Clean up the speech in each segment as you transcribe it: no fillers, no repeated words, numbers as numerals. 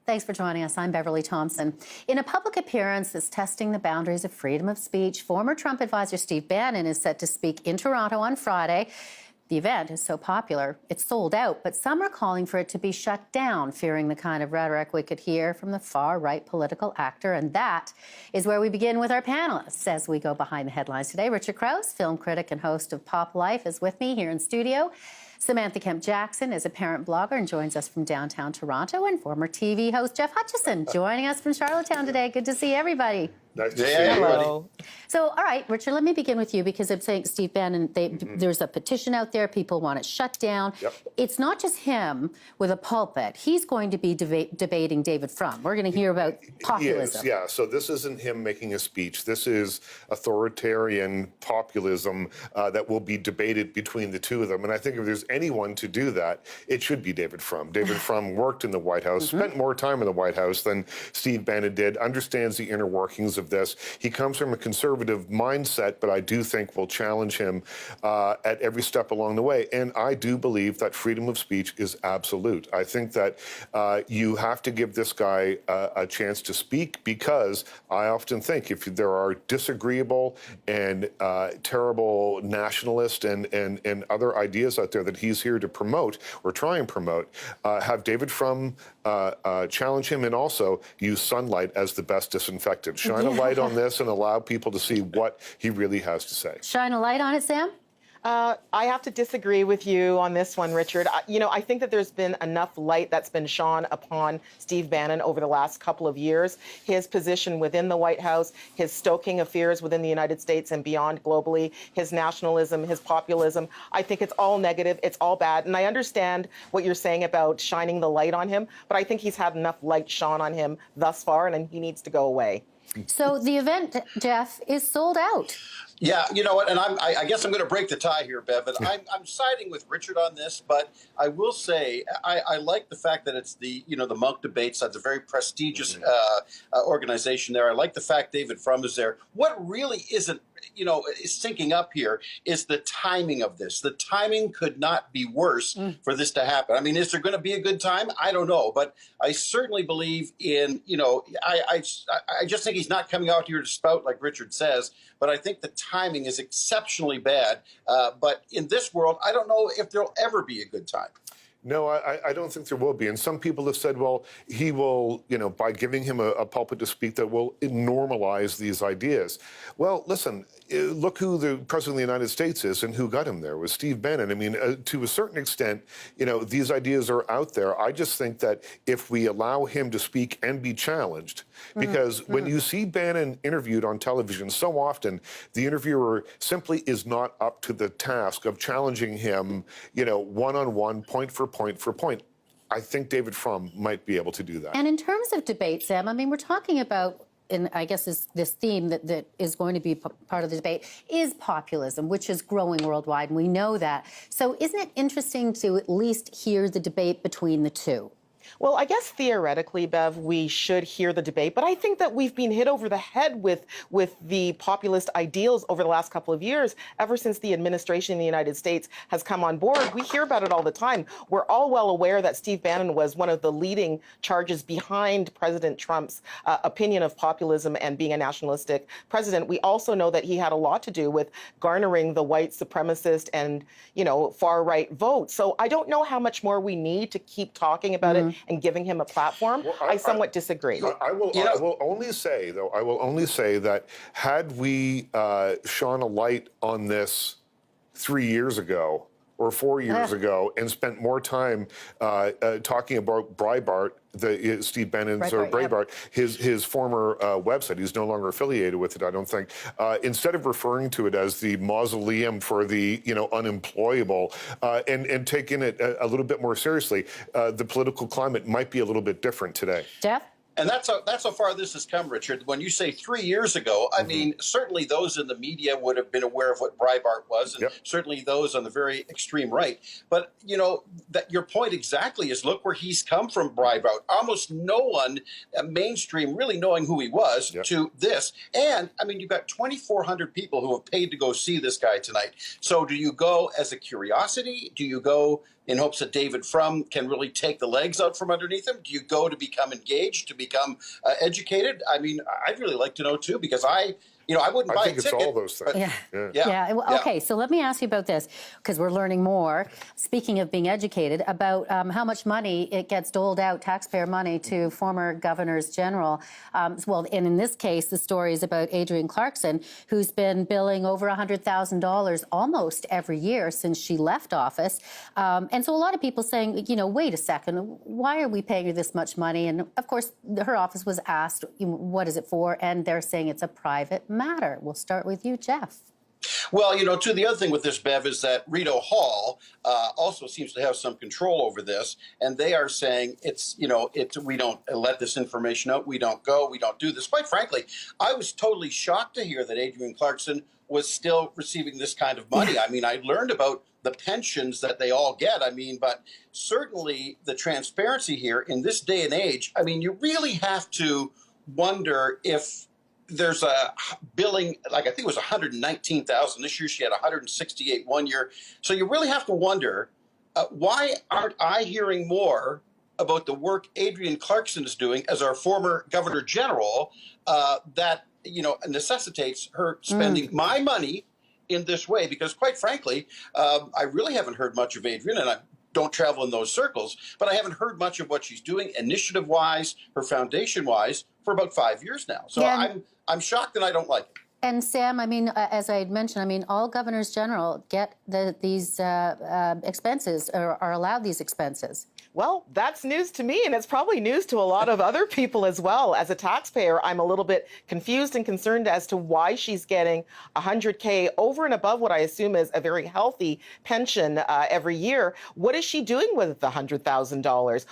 Thanks for joining us. I'm Beverly Thompson. In a public appearance that's testing the boundaries of freedom of speech, former Trump advisor Steve Bannon is set to speak in Toronto on Friday. The event is so popular, it's sold out, but some are calling for it to be shut down, fearing the kind of rhetoric we could hear from the far-right political actor. And that is where we begin with our panelists as we go behind the headlines today. Richard Crouse, film critic and host of Pop Life, is with me here in studio. Samantha Kemp-Jackson is a parent blogger and joins us from downtown Toronto, and former TV host Jeff Hutcheson joining us from Charlottetown today. Good to see everybody. Nice to see everybody. So, all right, Richard, let me begin with you because I'm saying Steve Bannon, there's a petition out there. People want it shut down. Yep. It's not just him with a pulpit. He's going to be debating David Frum. We're going to hear about populism. Yeah, so this isn't him making a speech. This is authoritarian populism that will be debated between the two of them. And I think if there's anyone to do that, it should be David Frum. David Frum worked in the White House, spent more time in the White House than Steve Bannon did, understands the inner workings of this. He comes from a conservative mindset, but I do think will challenge him at every step along the way. And I do believe that freedom of speech is absolute. I think that you have to give this guy a chance to speak, because I often think if there are disagreeable and terrible nationalist and other ideas out there that he's here to promote or try and promote, have David Frum challenge him, and also use sunlight as the best disinfectant. Shine a light on this and allow people to see what he really has to say. Shine a light on it, Sam? I have to disagree with you on this one, Richard. I think that there's been enough light that's been shone upon Steve Bannon over the last couple of years. His position within the White House, his stoking of fears within the United States and beyond globally, his nationalism, his populism. I think it's all negative. It's all bad. And I understand what you're saying about shining the light on him, but I think he's had enough light shone on him thus far, and he needs to go away. So the event, Jeff, is sold out. Yeah, you know what, and I guess I'm going to break the tie here, Bev, and I'm siding with Richard on this, but I will say I like the fact that it's the Monk Debates. That's a very prestigious organization there. I like the fact David Frum is there. What really isn't is syncing up here is the timing of this. The timing could not be worse for this to happen. I mean, is there going to be a good time? I don't know, but I certainly believe in, I just think he's not coming out here to spout like Richard says, but I think the timing is exceptionally bad. But in this world, I don't know if there'll ever be a good time. No, I don't think there will be. And some people have said, well, he will, by giving him a pulpit to speak, that will normalize these ideas. Well, listen, look who the president of the United States is and who got him there was Steve Bannon. I mean, to a certain extent, these ideas are out there. I just think that if we allow him to speak and be challenged, because when you see Bannon interviewed on television, so often the interviewer simply is not up to the task of challenging him, one-on-one, point for point. I think David Frum might be able to do that. And in terms of debate, Sam, I mean, we're talking about, and I guess this theme that is going to be part of the debate is populism, which is growing worldwide, and we know that. So isn't it interesting to at least hear the debate between the two? Well, I guess theoretically, Bev, we should hear the debate, but I think that we've been hit over the head with the populist ideals over the last couple of years, ever since the administration in the United States has come on board. We hear about it all the time. We're all well aware that Steve Bannon was one of the leading charges behind President Trump's opinion of populism and being a nationalistic president. We also know that he had a lot to do with garnering the white supremacist and, far-right votes. So I don't know how much more we need to keep talking about it and giving him a platform. Well, I somewhat disagree. I will only say that had we shone a light on this 3 years ago or 4 years ago and spent more time talking about Breitbart, Steve Bannon's Breitbart, his former website. He's no longer affiliated with it, I don't think. Instead of referring to it as the mausoleum for the unemployable, and taking it a little bit more seriously, the political climate might be a little bit different today. Jeff? And that's how far this has come, Richard. When you say 3 years ago, I mean, certainly those in the media would have been aware of what Breitbart was, and certainly those on the very extreme right. But, that your point exactly is, look where he's come from, Breitbart. Almost no one mainstream really knowing who he was to this. And, I mean, you've got 2,400 people who have paid to go see this guy tonight. So do you go as a curiosity? Do you go in hopes that David Frum can really take the legs out from underneath him? Do you go to become engaged, to become educated? I mean, I'd really like to know too, because I wouldn't buy a ticket. I think it's all those things. Yeah. Okay, so let me ask you about this, because we're learning more, speaking of being educated, about how much money it gets doled out, taxpayer money, to former governors general. Well, and in this case, the story is about Adrienne Clarkson, who's been billing over $100,000 almost every year since she left office. And so a lot of people saying, wait a second, why are we paying her this much money? And of course, her office was asked, what is it for? And they're saying it's a private matter. We'll start with you, Jeff. Well, too, the other thing with this, Bev, is that Rito Hall also seems to have some control over this, and they are saying we don't let this information out, we don't do this. Quite frankly, I was totally shocked to hear that Adrienne Clarkson was still receiving this kind of money. I mean, I learned about the pensions that they all get. but certainly the transparency here in this day and age, you really have to wonder if there's a billing, like I think it was 119,000 this year. She had 168 one year. So you really have to wonder, why aren't I hearing more about the work Adrienne Clarkson is doing as our former Governor General that necessitates her spending my money in this way? Because quite frankly, I really haven't heard much of Adrienne, and I don't travel in those circles, but I haven't heard much of what she's doing initiative-wise, her foundation-wise, for about 5 years now. So I'm shocked, and I don't like it. And Sam, as I had mentioned, all governors general get these expenses, or are allowed these expenses. Well, that's news to me, and it's probably news to a lot of other people as well. As a taxpayer, I'm a little bit confused and concerned as to why she's getting $100K over and above what I assume is a very healthy pension every year. What is she doing with the $100,000?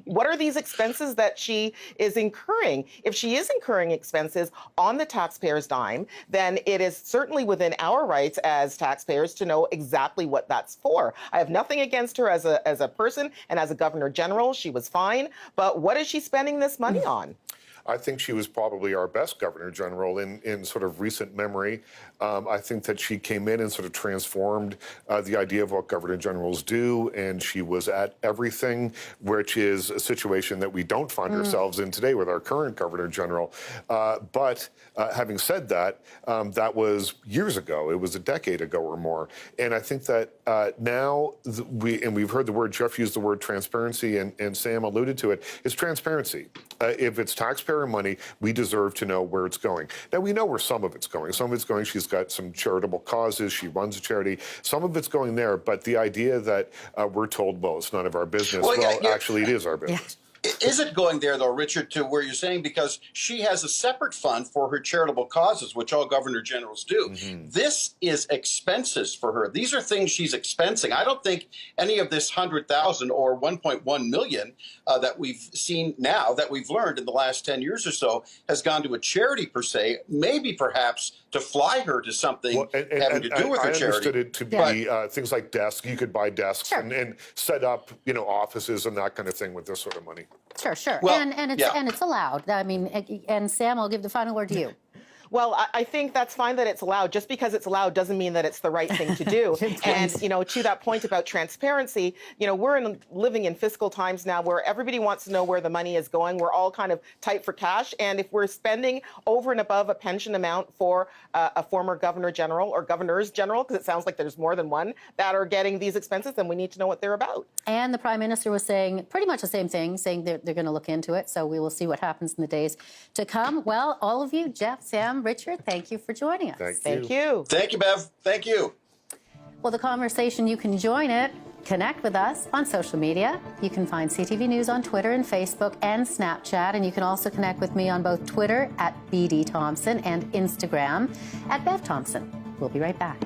What are these expenses that she is incurring? If she is incurring expenses on the taxpayer's dime, then it is certainly within our rights as taxpayers to know exactly what that's for. I have nothing against her as a person and as a Governor General. She was fine, but what is she spending this money on? I think she was probably our best Governor General in sort of recent memory. I think that she came in and sort of transformed the idea of what Governor Generals do, and she was at everything, which is a situation that we don't find ourselves in today with our current Governor General. But having said that, that was years ago. It was a decade ago or more. And I think that now we've heard the word, Jeff used the word transparency, and Sam alluded to it, is transparency. If it's taxpayer money, we deserve to know where it's going. Now, we know where some of it's going. Some of it's going, she's got some charitable causes, she runs a charity. Some of it's going there, but the idea that we're told, well, it's none of our business, actually, it is our business. Is it going there, though, Richard, to where you're saying, because she has a separate fund for her charitable causes, which all Governor Generals do. This is expenses for her. These are things she's expensing. I don't think any of this 100,000 or 1.1 million that we've seen now, that we've learned in the last 10 years or so, has gone to a charity per se, maybe perhaps to fly her to something having to do with her charity. I understood it to be things like desks. You could buy desks and set up, offices and that kind of thing with this sort of money. Sure. Well, and it's allowed. And Sam, I'll give the final word to you. Well, I think that's fine that it's allowed. Just because it's allowed doesn't mean that it's the right thing to do. And, to that point about transparency, we're living in fiscal times now where everybody wants to know where the money is going. We're all kind of tight for cash. And if we're spending over and above a pension amount for a former Governor General or Governors General, because it sounds like there's more than one that are getting these expenses, then we need to know what they're about. And the Prime Minister was saying pretty much the same thing, saying they're going to look into it. So we will see what happens in the days to come. Well, all of you, Jeff, Sam, Richard, thank you for joining us. Thank you. Thank you, Bev. Thank you. Well, the conversation, you can join it. Connect with us on social media. You can find CTV News on Twitter and Facebook and Snapchat. And you can also connect with me on both Twitter @BD Thompson and Instagram @Bev Thompson. We'll be right back.